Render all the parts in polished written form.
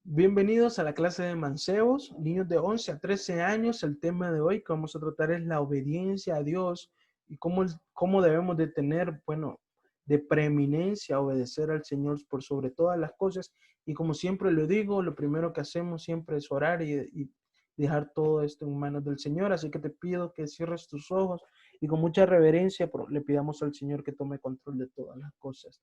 Bienvenidos a la clase de mancebos, niños de 11 a 13 años. El tema de hoy que vamos a tratar es la obediencia a Dios y cómo debemos de tener, de preeminencia, obedecer al Señor por sobre todas las cosas. Y como siempre lo digo, lo primero que hacemos siempre es orar y dejar todo esto en manos del Señor. Así que te pido que cierres tus ojos y con mucha reverencia le pidamos al Señor que tome control de todas las cosas.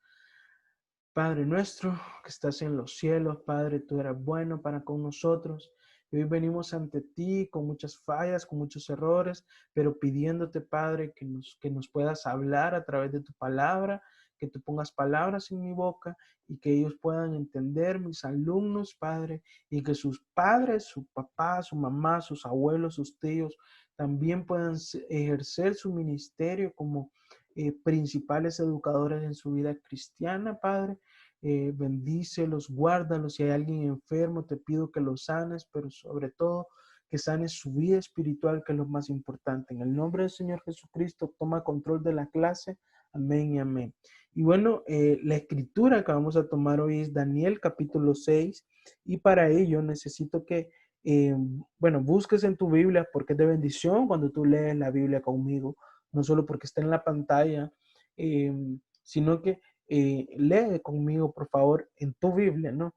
Padre nuestro que estás en los cielos, Padre, tú eres bueno para con nosotros. Y hoy venimos ante ti con muchas fallas, con muchos errores, pero pidiéndote, Padre, que nos puedas hablar a través de tu palabra, que tú pongas palabras en mi boca y que ellos puedan entender, mis alumnos, Padre, y que sus padres, su papá, su mamá, sus abuelos, sus tíos, también puedan ejercer su ministerio como principales educadores en su vida cristiana, Padre. Bendícelos, guárdalos. Si hay alguien enfermo, te pido que lo sanes, pero sobre todo que sanes su vida espiritual, que es lo más importante. En el nombre del Señor Jesucristo, toma control de la clase. Amén y amén. Y bueno, la escritura que vamos a tomar hoy es Daniel capítulo 6. Y para ello necesito que, busques en tu Biblia, porque es de bendición cuando tú lees la Biblia conmigo, no solo porque está en la pantalla, eh, sino que lee conmigo, por favor, en tu Biblia, ¿no?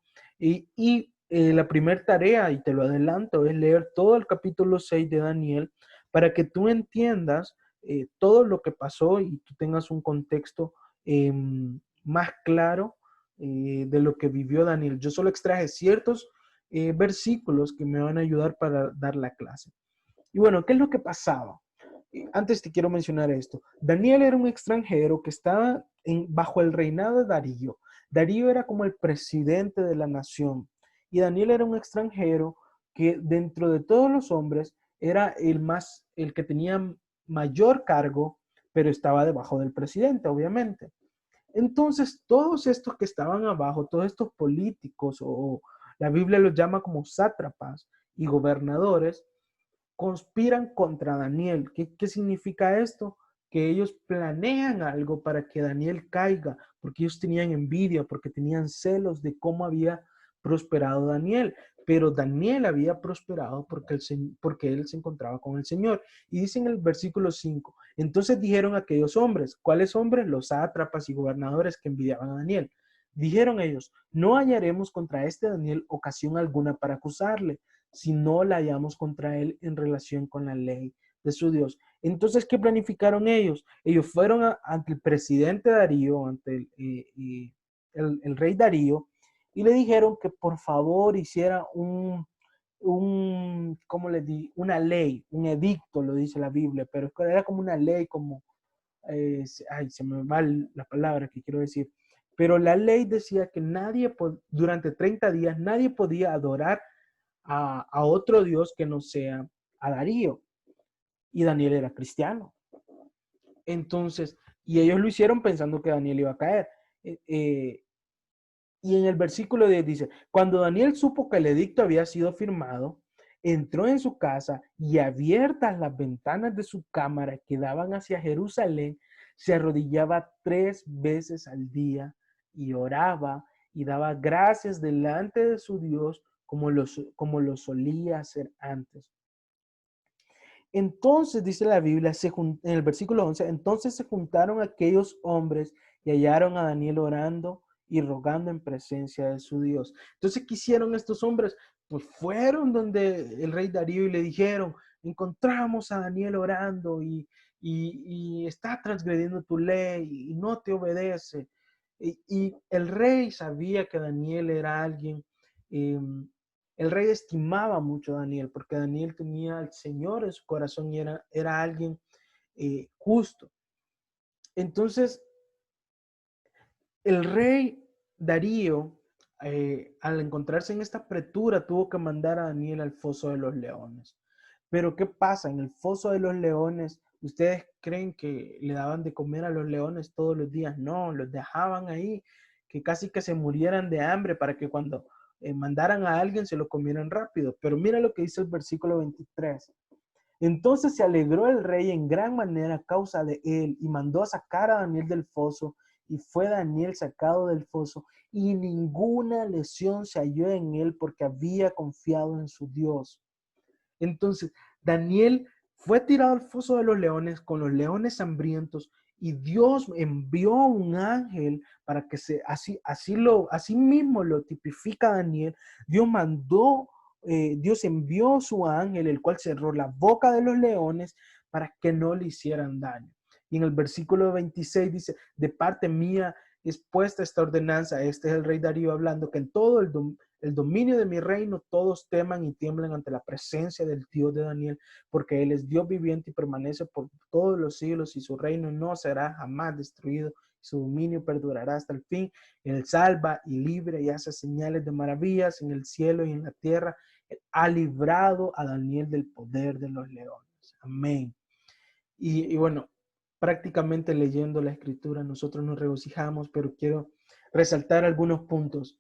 La primera tarea, y te lo adelanto, es leer todo el capítulo 6 de Daniel para que tú entiendas todo lo que pasó y tú tengas un contexto eh, más claro de lo que vivió Daniel. Yo solo extraje ciertos versículos que me van a ayudar para dar la clase. Y bueno, ¿qué es lo que pasaba? Antes te quiero mencionar esto. Daniel era un extranjero que estaba bajo el reinado de Darío. Darío era como el presidente de la nación. Y Daniel era un extranjero que dentro de todos los hombres era el que tenía mayor cargo, pero estaba debajo del presidente, obviamente. Entonces, todos estos que estaban abajo, todos estos políticos, o la Biblia los llama como sátrapas y gobernadores, conspiran contra Daniel. ¿Qué significa esto? Que ellos planean algo para que Daniel caiga, porque ellos tenían envidia, porque tenían celos de cómo había prosperado Daniel. Pero Daniel había prosperado porque él se encontraba con el Señor. Y dice en el versículo 5, entonces dijeron aquellos hombres, ¿cuáles hombres? Los sátrapas y gobernadores que envidiaban a Daniel. Dijeron ellos, no hallaremos contra este Daniel ocasión alguna para acusarle, si no la hallamos contra él en relación con la ley de su Dios. Entonces, ¿qué planificaron ellos? Ellos fueron ante el presidente Darío, ante el rey Darío, y le dijeron que por favor hiciera ¿cómo le di? Una ley, un edicto, lo dice la Biblia, pero era como una ley, como, se me va la palabra que quiero decir. Pero la ley decía que durante 30 días, nadie podía adorar a otro Dios que no sea a Darío. Y Daniel era cristiano. Entonces, y ellos lo hicieron pensando que Daniel iba a caer. Y en el versículo 10 dice, cuando Daniel supo que el edicto había sido firmado, entró en su casa y abiertas las ventanas de su cámara que daban hacia Jerusalén, se arrodillaba 3 veces al día y oraba y daba gracias delante de su Dios como lo solía hacer antes. Entonces, dice la Biblia, en el versículo 11, entonces se juntaron aquellos hombres y hallaron a Daniel orando y rogando en presencia de su Dios. Entonces, ¿qué hicieron estos hombres? Pues fueron donde el rey Darío y le dijeron, encontramos a Daniel orando y está transgrediendo tu ley y no te obedece. Y el rey sabía que Daniel era alguien el rey estimaba mucho a Daniel porque Daniel tenía al Señor en su corazón y era alguien justo. Entonces, el rey Darío, al encontrarse en esta apretura, tuvo que mandar a Daniel al foso de los leones. Pero ¿qué pasa? En el foso de los leones, ¿ustedes creen que le daban de comer a los leones todos los días? No, los dejaban ahí, que casi que se murieran de hambre para que cuando mandaran a alguien se lo comieran rápido. Pero mira lo que dice el versículo 23. Entonces se alegró el rey en gran manera a causa de él y mandó a sacar a Daniel del foso y fue Daniel sacado del foso y ninguna lesión se halló en él porque había confiado en su Dios. Entonces, Daniel fue tirado al foso de los leones con los leones hambrientos y Dios envió un ángel para que así mismo lo tipifica Daniel. Dios envió su ángel, el cual cerró la boca de los leones para que no le hicieran daño. Y en el versículo 26 dice, de parte mía es puesta esta ordenanza, este es el rey Darío hablando, que en todo el dominio de mi reino todos teman y tiemblen ante la presencia del Dios de Daniel, porque Él es Dios viviente y permanece por todos los siglos y su reino no será jamás destruido, su dominio perdurará hasta el fin. Él salva y libre y hace señales de maravillas en el cielo y en la tierra. Él ha librado a Daniel del poder de los leones. Amén. Y bueno, prácticamente leyendo la escritura nosotros nos regocijamos, pero quiero resaltar algunos puntos.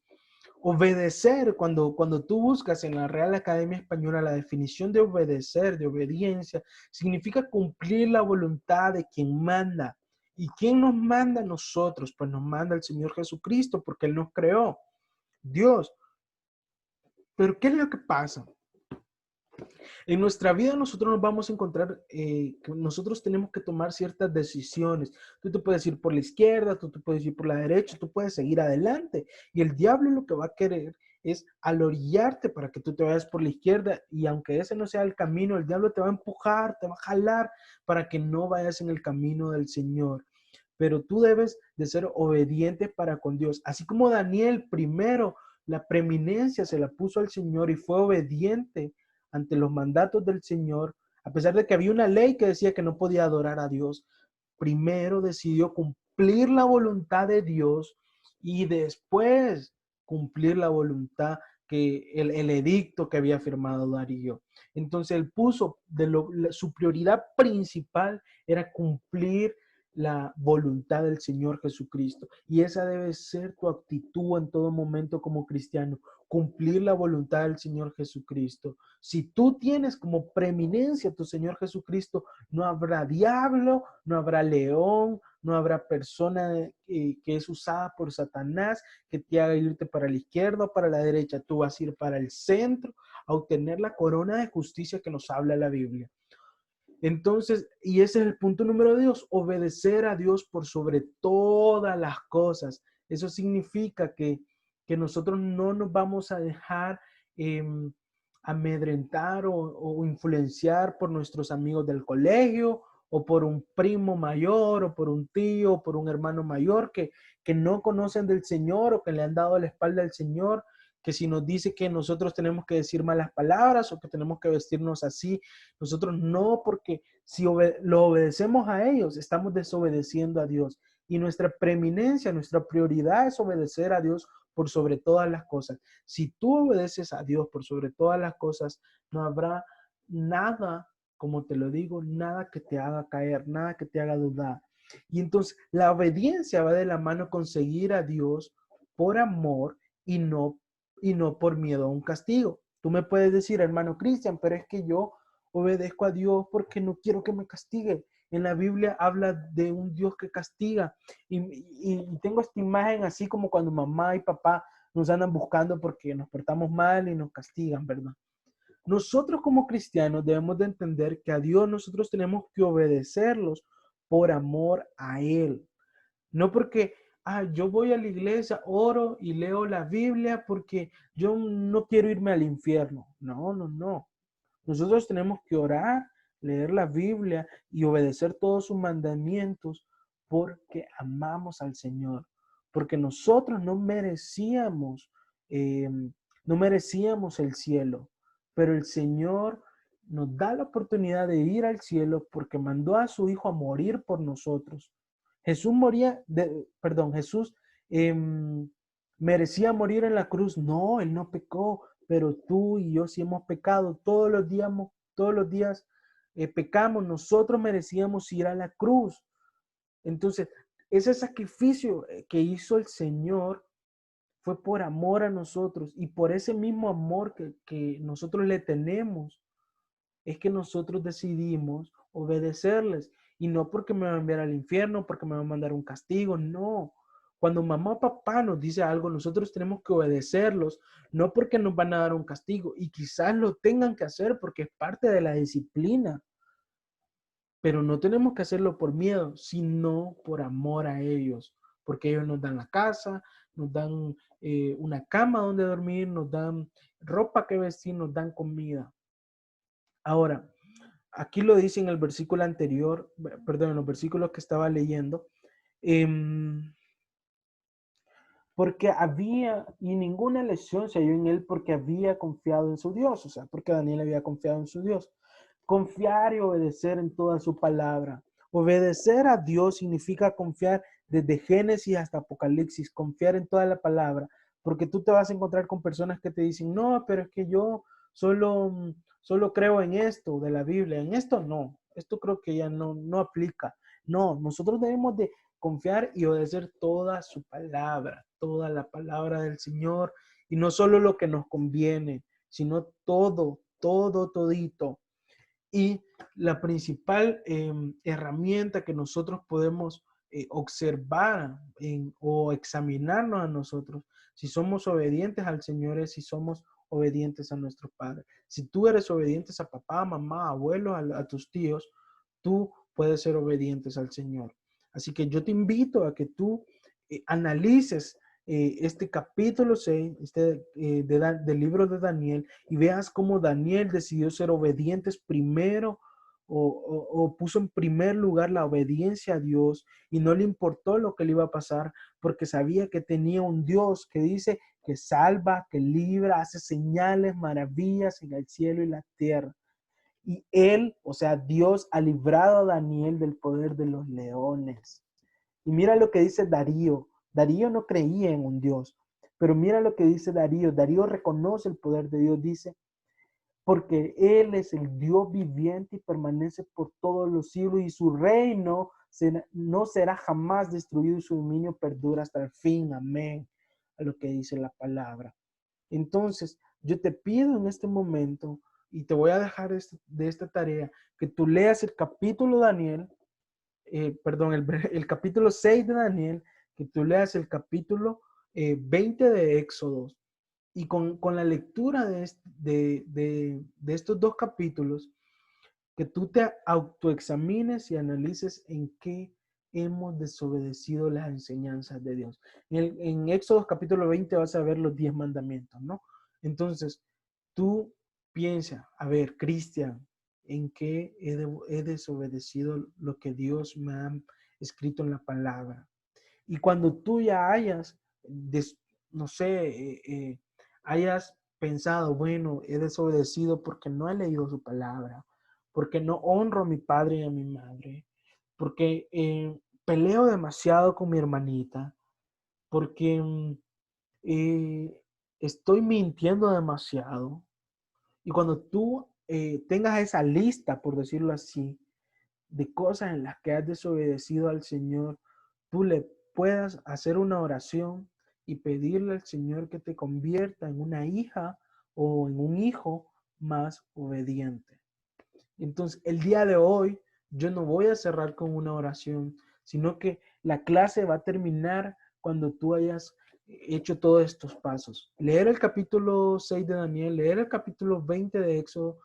Obedecer, cuando tú buscas en la Real Academia Española la definición de obedecer, de obediencia, significa cumplir la voluntad de quien manda. ¿Y quién nos manda a nosotros? Pues nos manda el Señor Jesucristo, porque Él nos creó, Dios. Pero ¿qué es lo que pasa? En nuestra vida nosotros nos vamos a encontrar que nosotros tenemos que tomar ciertas decisiones. Tú te puedes ir por la izquierda, tú te puedes ir por la derecha, tú puedes seguir adelante. Y el diablo lo que va a querer es alorillarte para que tú te vayas por la izquierda. Y aunque ese no sea el camino, el diablo te va a empujar, te va a jalar para que no vayas en el camino del Señor. Pero tú debes de ser obediente para con Dios. Así como Daniel primero la preeminencia se la puso al Señor y fue obediente ante los mandatos del Señor, a pesar de que había una ley que decía que no podía adorar a Dios, primero decidió cumplir la voluntad de Dios y después cumplir la voluntad que el edicto que había firmado Darío. Entonces él puso su prioridad principal era cumplir la voluntad del Señor Jesucristo. Y esa debe ser tu actitud en todo momento como cristiano, cumplir la voluntad del Señor Jesucristo. Si tú tienes como preeminencia a tu Señor Jesucristo, no habrá diablo, no habrá león, no habrá persona que es usada por Satanás que te haga irte para la izquierda o para la derecha. Tú vas a ir para el centro a obtener la corona de justicia que nos habla la Biblia. Entonces, y ese es el punto número 2, obedecer a Dios por sobre todas las cosas. Eso significa que nosotros no nos vamos a dejar amedrentar o influenciar por nuestros amigos del colegio o por un primo mayor o por un tío o por un hermano mayor que no conocen del Señor o que le han dado la espalda al Señor, que si nos dice que nosotros tenemos que decir malas palabras o que tenemos que vestirnos así, nosotros no, porque si lo obedecemos a ellos, estamos desobedeciendo a Dios. Y nuestra preeminencia, nuestra prioridad es obedecer a Dios por sobre todas las cosas. Si tú obedeces a Dios por sobre todas las cosas, no habrá nada, como te lo digo, nada que te haga caer, nada que te haga dudar. Y entonces la obediencia va de la mano con seguir a Dios por amor y no por miedo a un castigo. Tú me puedes decir, hermano Cristian, pero es que yo obedezco a Dios porque no quiero que me castigue. En la Biblia habla de un Dios que castiga. Y tengo esta imagen así como cuando mamá y papá nos andan buscando porque nos portamos mal y nos castigan, ¿verdad? Nosotros como cristianos debemos de entender que a Dios nosotros tenemos que obedecerlos por amor a Él. No porque, yo voy a la iglesia, oro y leo la Biblia porque yo no quiero irme al infierno. No, no, no. Nosotros tenemos que orar, leer la Biblia y obedecer todos sus mandamientos porque amamos al Señor. Porque nosotros eh, no merecíamos el cielo, pero el Señor nos da la oportunidad de ir al cielo porque mandó a su Hijo a morir por nosotros. Jesús eh, merecía morir en la cruz. No, él no pecó, pero tú y yo sí hemos pecado. Todos los días pecamos. Nosotros merecíamos ir a la cruz. Entonces, ese sacrificio que hizo el Señor fue por amor a nosotros y por ese mismo amor que nosotros le tenemos, es que nosotros decidimos obedecerles y no porque me va a enviar al infierno, porque me va a mandar un castigo, no, Cuando mamá o papá nos dice algo, nosotros tenemos que obedecerlos, no porque nos van a dar un castigo, y quizás lo tengan que hacer porque es parte de la disciplina, pero no tenemos que hacerlo por miedo, sino por amor a ellos, porque ellos nos dan la casa, nos dan una cama donde dormir, nos dan ropa que vestir, nos dan comida. Ahora, aquí lo dice en el versículo anterior, perdón, en los versículos que estaba leyendo, porque había, y ninguna lesión se halló en él porque había confiado en su Dios, o sea, porque Daniel había confiado en su Dios. Confiar y obedecer en toda su palabra. Obedecer a Dios significa confiar desde Génesis hasta Apocalipsis, confiar en toda la palabra, porque tú te vas a encontrar con personas que te dicen, no, pero es que yo solo creo en esto de la Biblia, en esto no, esto creo que ya no aplica. No, nosotros debemos de confiar y obedecer toda su palabra, toda la palabra del Señor, y no solo lo que nos conviene, sino todito. Y la principal herramienta que nosotros podemos observar o examinarnos a nosotros, si somos obedientes al Señor, es si somos obedientes a nuestro Padre. Si tú eres obediente a papá, mamá, abuelo, a tus tíos, tú puedes ser obedientes al Señor. Así que yo te invito a que tú analices este capítulo 6 del libro de Daniel y veas cómo Daniel decidió ser obedientes primero o puso en primer lugar la obediencia a Dios y no le importó lo que le iba a pasar porque sabía que tenía un Dios que dice que salva, que libra, hace señales, maravillas en el cielo y la tierra. Y él, o sea, Dios ha librado a Daniel del poder de los leones. Y mira lo que dice Darío. Darío no creía en un Dios, pero mira lo que dice Darío. Darío reconoce el poder de Dios, dice, porque Él es el Dios viviente y permanece por todos los siglos y su reino no será jamás destruido y su dominio perdura hasta el fin. Amén. A lo que dice la palabra. Entonces, yo te pido en este momento y te voy a dejar de esta tarea que tú leas el capítulo de Daniel, perdón, el capítulo 6 de Daniel, que tú leas el capítulo 20 de Éxodo. Y con la lectura de estos dos capítulos, que tú te autoexamines y analices en qué hemos desobedecido las enseñanzas de Dios. En Éxodo capítulo 20 vas a ver los 10 mandamientos, ¿no? Entonces, tú piensa, a ver, Cristian, ¿en qué he desobedecido lo que Dios me ha escrito en la palabra? Y cuando tú ya hayas, no sé, hayas pensado, bueno, he desobedecido porque no he leído su palabra, porque no honro a mi padre y a mi madre, porque peleo demasiado con mi hermanita, porque eh, estoy mintiendo demasiado. Y cuando tú tengas esa lista, por decirlo así, de cosas en las que has desobedecido al Señor, tú le puedas hacer una oración y pedirle al Señor que te convierta en una hija o en un hijo más obediente. Entonces, el día de hoy, yo no voy a cerrar con una oración, sino que la clase va a terminar cuando tú hayas hecho todos estos pasos. Leer el capítulo 6 de Daniel, leer el capítulo 20 de Éxodo,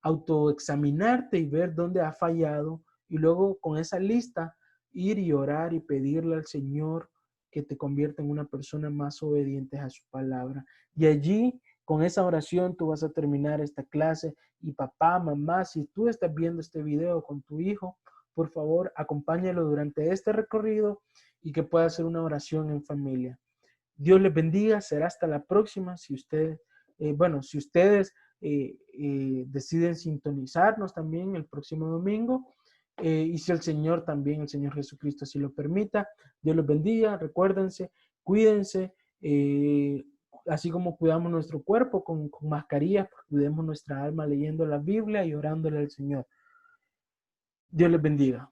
autoexaminarte y ver dónde ha fallado y luego con esa lista ir y orar y pedirle al Señor que te convierta en una persona más obediente a su palabra. Y allí, con esa oración, tú vas a terminar esta clase y papá, mamá, si tú estás viendo este video con tu hijo, por favor, acompáñalo durante este recorrido y que pueda hacer una oración en familia. Dios les bendiga, será hasta la próxima. Si ustedes, si ustedes deciden sintonizarnos también el próximo domingo, y si el Señor también, el Señor Jesucristo, si lo permita, Dios los bendiga, recuérdense, cuídense, así como cuidamos nuestro cuerpo con mascarillas, cuidemos nuestra alma leyendo la Biblia y orándole al Señor. Dios les bendiga.